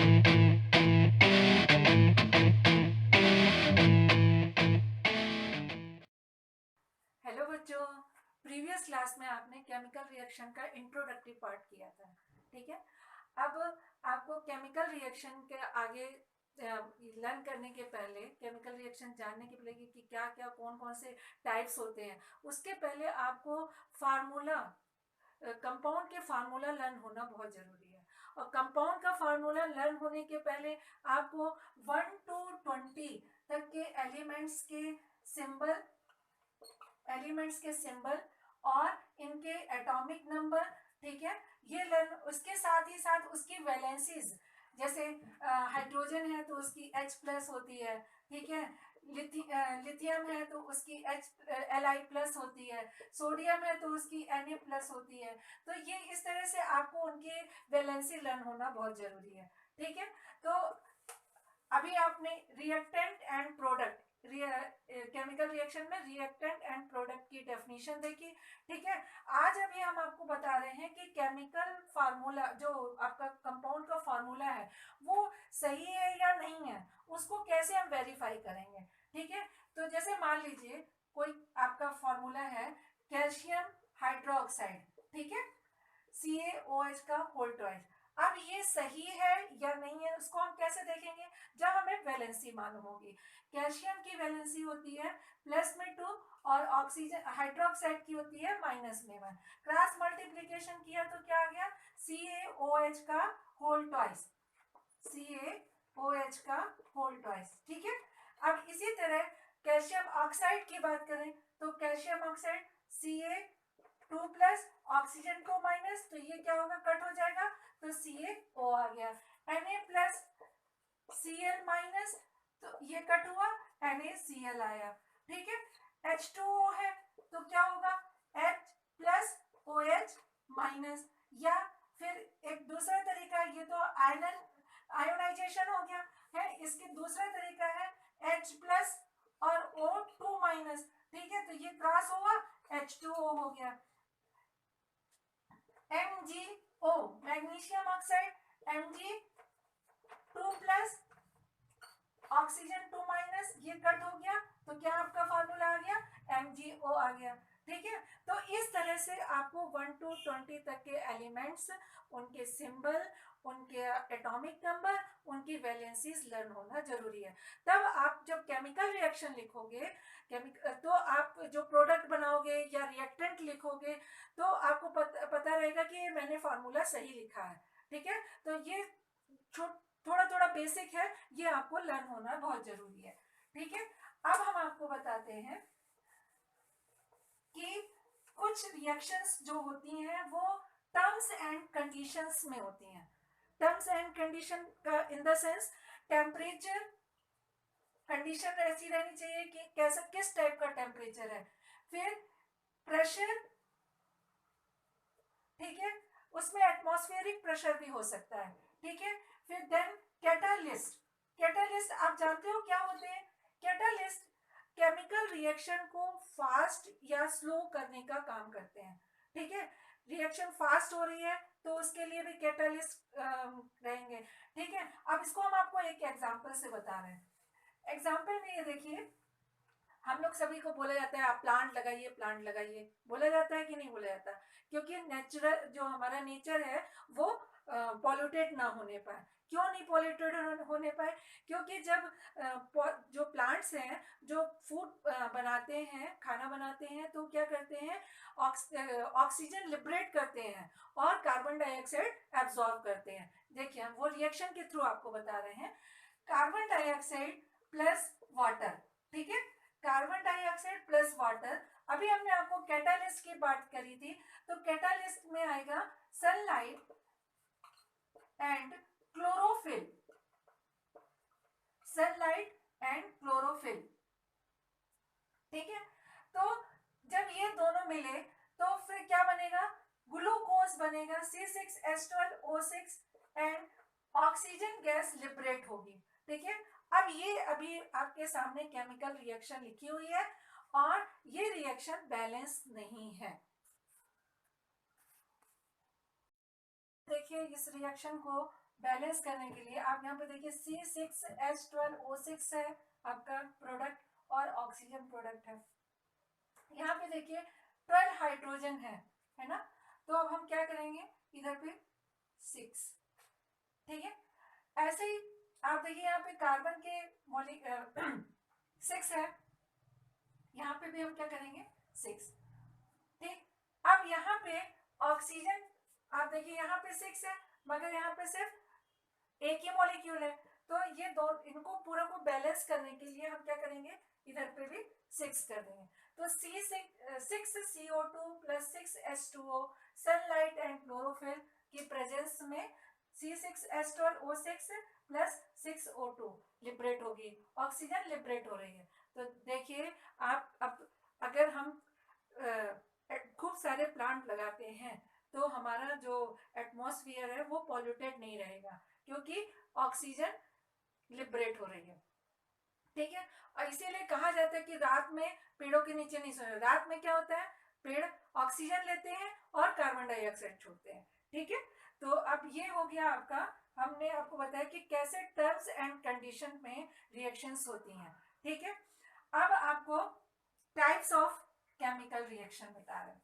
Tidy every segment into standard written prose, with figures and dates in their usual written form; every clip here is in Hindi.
हेलो बच्चों, प्रीवियस क्लास में आपने केमिकल रिएक्शन का इंट्रोडक्टरी पार्ट किया था। ठीक है, अब आपको केमिकल रिएक्शन के आगे लर्न करने के पहले, केमिकल रिएक्शन जानने के पहले कि क्या क्या कौन कौन से टाइप्स होते हैं, उसके पहले आपको फार्मूला, कंपाउंड के फार्मूला लर्न होना बहुत जरूरी है। और कंपाउंड का फार्मूला लर्न होने के पहले आपको 1 to 20 तक के एलिमेंट्स के सिंबल और इनके एटॉमिक नंबर, ठीक है, ये लर्न। उसके साथ ही साथ उसकी वैलेंसीज, जैसे हाइड्रोजन है तो उसकी H+ होती है, ठीक है, लिथियम है तो उसकी Li+ होती है, सोडियम है तो उसकी Na+ होती है। तो ये इस तरह से आपको उनकी वैलेंसी लर्न होना बहुत जरूरी है। ठीक है, तो अभी आपने reactant and product, chemical reaction में रिएक्टेंट एंड प्रोडक्ट की डेफिनेशन देखी। ठीक है, आज अभी हम आपको बता रहे हैं कि केमिकल फार्मूला, जो आपका कंपाउंड का फार्मूला है, वो सही है या नहीं है, उसको कैसे हम वेरीफाई करेंगे। ठीक है, तो जैसे मान लीजिए कोई आपका फार्मूला है कैल्शियम हाइड्रोक्साइड, ठीक है, CaOH का होल ट्वाइस। अब ये सही है या नहीं है, उसको हम कैसे देखेंगे, जब हमें वैलेंसी मालूम होगी। कैल्शियम की वैलेंसी होती है +2 और ऑक्सीजन हाइड्रोक्साइड की होती है -1। क्रॉस मल्टीप्लीकेशन किया तो क्या आ गया, CaOH का होल ट्वाइस, CaOH का होल ट्वाइस। ठीक है, अब इसी तरह कैल्शियम ऑक्साइड की बात करें तो कैल्शियम ऑक्साइड Ca2+, ऑक्सीजन को माइनस, तो ये क्या होगा, कट हो जाएगा, तो CaO आ गया। Na+Cl-, तो ये कट हुआ, NaCl आया। ठीक है, H2O है तो क्या होगा, H+OH-, या फिर एक दूसरा तरीका, ये तो आयोनाइजेशन हो गया है, इसके दूसरा तरीका है H+ और O2-। ठीक है, तो ये क्रॉस हुआ, H2O हो गया। MgO, magnesium oxide, Mg2+, oxygen 2-, ये कट हो गया, तो क्या आपका फार्मूला आ गया, MgO आ गया। ठीक है, तो इस तरह से आपको 1 to 20 तक के एलिमेंट्स, उनके सिंबल, उनके एटॉमिक नंबर, उनकी वैलेंसीज लर्न होना जरूरी है। तब आप जब केमिकल रिएक्शन लिखोगे, तो आप जो प्रोडक्ट बनाओगे या रिएक्टेंट लिखोगे, तो आपको पता रहेगा कि मैंने फार्मूला सही लिखा है। ठीक है, तो ये थोड़ा थोड़ा बेसिक है, ये आपको लर्न होना बहुत जरूरी है। ठीक है, अब हम आपको बताते हैं कि कुछ रिएक्शंस जो होती हैं वो टर्म्स एंड कंडीशंस में होती हैं। टर्म्स एंड कंडीशन का in the sense, temperature condition ऐसी रहनी चाहिए कि कैसा, किस टाइप का टेम्परेचर है, फिर प्रेशर, ठीक है, उसमें एटमॉस्फेरिक प्रेशर भी हो सकता है। ठीक है, फिर देन कैटालिस्ट। कैटालिस्ट आप जानते हो क्या होते हैं, कैटालिस्ट केमिकल रिएक्शन को फास्ट या स्लो करने का काम करते हैं। ठीक है, रिएक्शन फास्ट हो रही है तो उसके लिए भी कैटालिस्ट रहेंगे। ठीक है, अब इसको हम आपको एक एग्जांपल से बता रहे हैं। एग्जांपल में ये देखिए, हम लोग सभी को बोला जाता है आप प्लांट लगाइए, प्लांट लगाइए, बोला जाता है कि नहीं बोला जाता, क्योंकि नेचुरल जो हमारा नेचर है वो पॉल्यूटेड ना होने पाए। क्यों नहीं पॉल्यूटेड होने पाए, क्योंकि जब जो प्लांट्स हैं, जो फूड बनाते हैं, खाना बनाते हैं, तो क्या करते हैं, ऑक्सीजन लिबरेट करते हैं और कार्बन डाइऑक्साइड एब्जॉर्ब करते हैं। देखिए हम वो रिएक्शन के थ्रू आपको बता रहे हैं, कार्बन डाइऑक्साइड प्लस वाटर। ठीक है, कार्बन डाइऑक्साइड प्लस वाटर। अभी हमने आपको कैटालिस्ट की बात करी थी, तो कैटालिस्ट में आएगा sunlight and chlorophyll, sunlight and chlorophyll. ठीक है, तो जब ये दोनों मिले तो फिर क्या बनेगा, ग्लूकोज बनेगा, C6H12O6 and oxygen gas liberate होगी। ठीक है, अब ये अभी आपके सामने केमिकल रिएक्शन लिखी हुई है और ये रिएक्शन बैलेंस नहीं है। देखिए इस रिएक्शन को बैलेंस करने के लिए आप यहाँ पे देखिए C6H12O6 है आपका प्रोडक्ट और ऑक्सीजन प्रोडक्ट है। यहाँ पे देखिए 12 हाइड्रोजन है ना। तो अब हम क्या करेंगे, इधर पे 6, ठीक है। ऐसे ही आप देखिए यहाँ पे कार्बन के 6 है, यहाँ पे भी हम क्या करेंगे 6, ठीक। अब यहाँ पे ऑक्सीजन आप देखिए यहाँ पे 6 है, मगर यहाँ पे सिर्फ एक ही मॉलिक्यूल है। तो ये दो, इनको पूरा को बैलेंस करने के लिए हम क्या करेंगे, इधर पे भी 6 कर देंगे। तो C6CO2 plus 6H2O sunlight and chlorophyll की प्रेजेंस में C6H12O6 प्लस 6O2 लिबरेट होगी, ऑक्सीजन लिबरेट हो रही है। तो देखिए आप, अब अगर हम खूब सारे प्लांट लगाते हैं तो हमारा जो एटमॉस्फेयर है वो पॉल्यूटेड नहीं रहेगा, क्योंकि ऑक्सीजन लिबरेट हो रही है, ठीक है। और इसीलिए कहा जाता है कि रात में पेड़ों के नीचे नहीं सोना। रात में क्या होता है, पेड़ ऑक्सीजन लेते हैं और कार्बन डाइऑक्साइड छोड़ते हैं, ठीक है। तो अब ये हो गया आपका, हमने आपको बताया कि कैसे टर्म्स एंड कंडीशन में रिएक्शंस होती हैं, ठीक है। अब आपको टाइप्स ऑफ केमिकल रिएक्शन बता रहे हैं।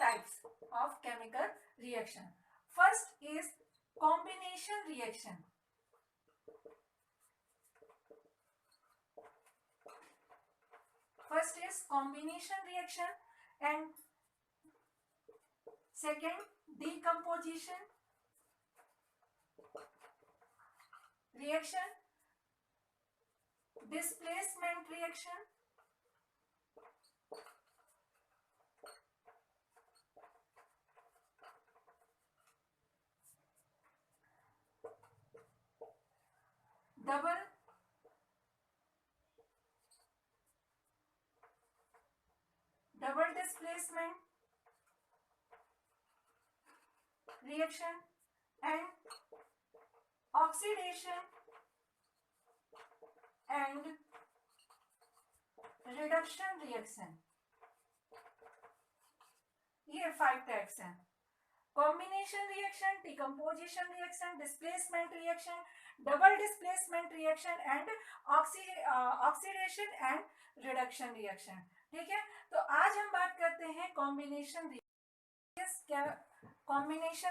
Types of chemical reaction. First is combination reaction. First is combination reaction and second decomposition reaction, displacement reaction, double displacement reaction and oxidation and reduction reaction। ये 5 टाइप्स हैं। Combination reaction, decomposition reaction, displacement reaction, double displacement reaction and oxidation and reduction reaction, ठीक है। तो आज हम बात करते हैं कॉम्बिनेशन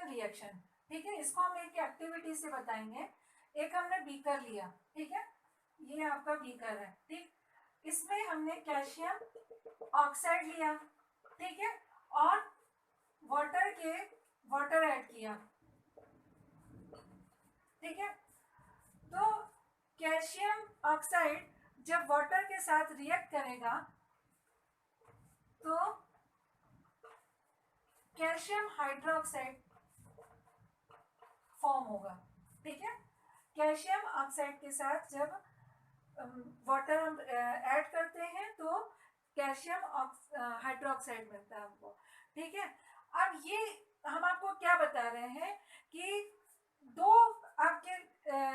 रिएक्शन, ठीक है। इसको हम एक एक्टिविटी से बताएंगे। एक हमने बीकर लिया, ठीक है, ये आपका बीकर है, ठीक। इसमें हमने कैल्शियम ऑक्साइड लिया, ठीक है, और वाटर ऐड किया, ठीक है। तो कैल्शियम ऑक्साइड जब वाटर के साथ रिएक्ट करेगा तो कैल्शियम हाइड्रोक्साइड फॉर्म होगा, ठीक है। कैल्शियम ऑक्साइड के साथ जब वाटर हम ऐड करते हैं तो कैल्शियम हाइड्रोक्साइड मिलता है हमको, ठीक है। अब ये हम आपको क्या बता रहे हैं कि दो आपके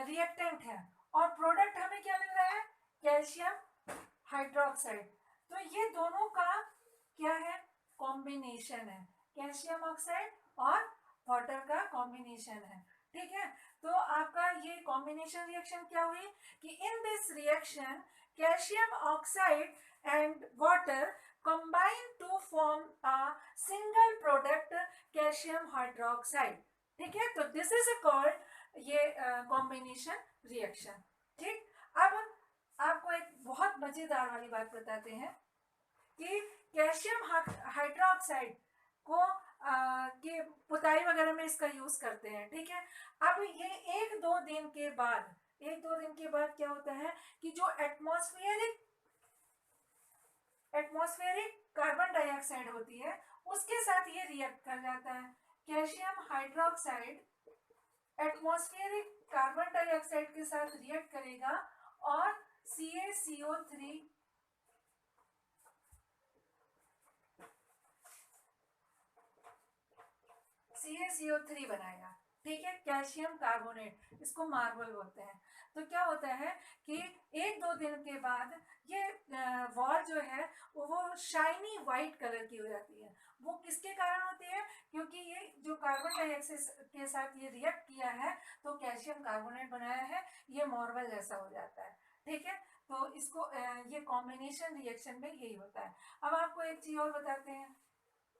रिएक्टेंट हैं और प्रोडक्ट हमें क्या मिल रहा है, कैल्शियम हाइड्रोक्साइड। तो ये दोनों का क्या है, कॉम्बिनेशन है, कैल्शियम ऑक्साइड और वाटर का कॉम्बिनेशन है, ठीक है। तो आपका ये कॉम्बिनेशन रिएक्शन क्या हुई कि in this reaction calcium oxide and water combine to form a single product calcium hydroxide, ठीक है। तो दिस इज कॉल्ड ये कॉम्बिनेशन रिएक्शन, ठीक। अब आपको एक बहुत मजेदार वाली बात बताते हैं कि कैल्शियम हाइड्रोक्साइड को के पुताई वगैरह में इसका यूज करते हैं, ठीक है। अब ये एक दो दिन के बाद क्या होता है कि जो एटमॉस्फेरिक कार्बन डाइऑक्साइड होती है उसके साथ ये रिएक्ट कर जाता है। Calcium hydroxide atmospheric carbon dioxide के साथ रिएक्ट करेगा और CaCO3 बनाएगा, ठीक है, कैल्शियम कार्बोनेट, इसको मार्बल बोलते हैं। तो क्या होता है कि 1-2 दिन के बाद ये वॉल जो है वो शाइनी वाइट कलर की हो जाती है। वो किसके कारण होती है? क्योंकि ये जो कार्बन डाइऑक्साइड के साथ ये रिएक्ट किया है तो कैल्शियम कार्बोनेट बनाया है, ये मार्बल जैसा हो जाता है। ठीक है, तो इसको ये कॉम्बिनेशन रिएक्शन में यही होता है। अब आपको एक चीज और बताते हैं,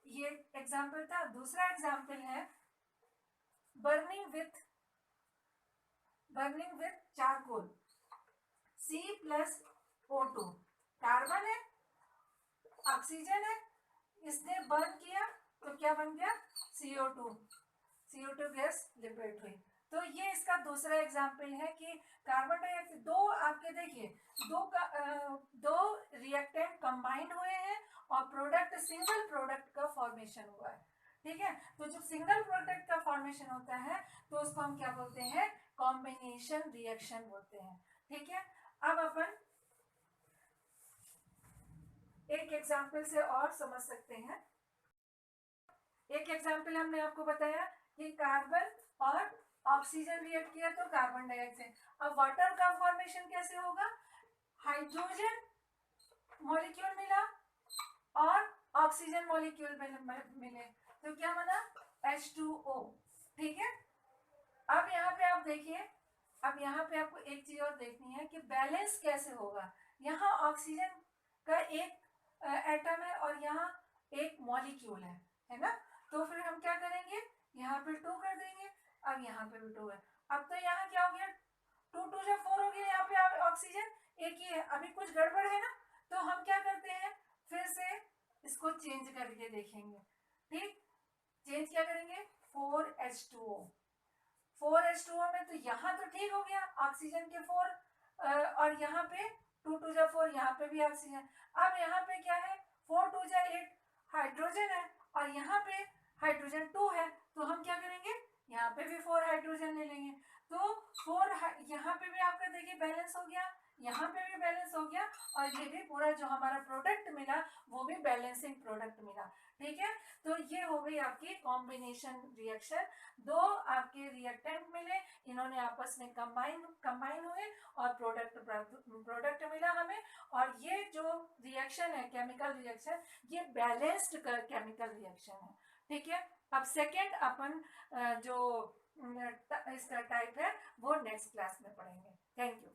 ये एग्जाम्पल था। दूसरा एग्जाम्पल है burning with charcoal, C+O2, carbon है, ऑक्सीजन है, इसने बर्न किया तो क्या बन गया? CO2 गैस लिबरेट हुई। तो ये इसका दूसरा एग्जाम्पल है कि कार्बन डाइऑक्साइड, दो आपके देखिए, दो रिएक्टेंट कंबाइंड हुए हैं और प्रोडक्ट, सिंगल प्रोडक्ट का फॉर्मेशन हुआ है। ठीक है, तो जब सिंगल प्रोडक्ट का फॉर्मेशन होता है तो उसको हम क्या बोलते हैं? कॉम्बिनेशन रिएक्शन बोलते हैं। ठीक है, अब अपन एक एग्जाम्पल से और समझ सकते हैं। एक एग्जाम्पल हमने आपको बताया कि कार्बन और ऑक्सीजन रिएक्ट किया तो कार्बन डाइऑक्साइड। अब वाटर का फॉर्मेशन कैसे होगा? हाइड्रोजन मॉलिक्यूल मिला और ऑक्सीजन मॉलिक्यूल मिले तो क्या बना? H2O। ठीक है, अब यहाँ पे आप देखिए, अब यहाँ पे आपको एक चीज और देखनी है कि बैलेंस कैसे होगा। यहाँ ऑक्सीजन का एक एटम है और यहाँ एक मॉलिक्यूल है ना? तो फिर हम क्या करेंगे? यहाँ पे 2 कर देंगे, अब यहाँ पे भी 2 है। अब तो यहाँ क्या हो गया? 2 2 जब 4 हो गया, यहाँ पे ऑक्सीजन एक ही है, अभी कुछ गड़बड़ है ना? तो हम क्या करते हैं, फिर से इसको चेंज करके देखेंगे। ठीक, चेंज क्या करेंगे? 4H2O। 4H2O में तो यहाँ तो ठीक हो गया, ऑक्सीजन के 4 और यहाँ पे 2 2 जा 4, यहाँ पे भी ऑक्सीजन। अब यहाँ पे क्या है? 4 2 जा 8 हाइड्रोजन है और यहाँ पे हाइड्रोजन 2 है, तो हम क्या करेंगे? यहाँ पे भी 4 हाइड्रोजन ले लेंगे। तो 4 यहाँ पे भी आपका देखिए बैलेंस हो गया, यहाँ पे भी बैलेंस हो गया और ये भी पूरा जो हमारा प्रोडक्ट मिला वो भी बैलेंसिंग प्रोडक्ट मिला। ठीक है, तो ये हो गई आपकी कॉम्बिनेशन रिएक्शन। दो आपके रिएक्टेंट मिले, इन्होंने आपस में कंबाइन हुए और प्रोडक्ट मिला हमें। और ये जो रिएक्शन है केमिकल रिएक्शन, ये बैलेंस्ड केमिकल रिएक्शन है। ठीक है, अब सेकेंड अपन जो इसका टाइप है वो नेक्स्ट क्लास में पढ़ेंगे। Thank you.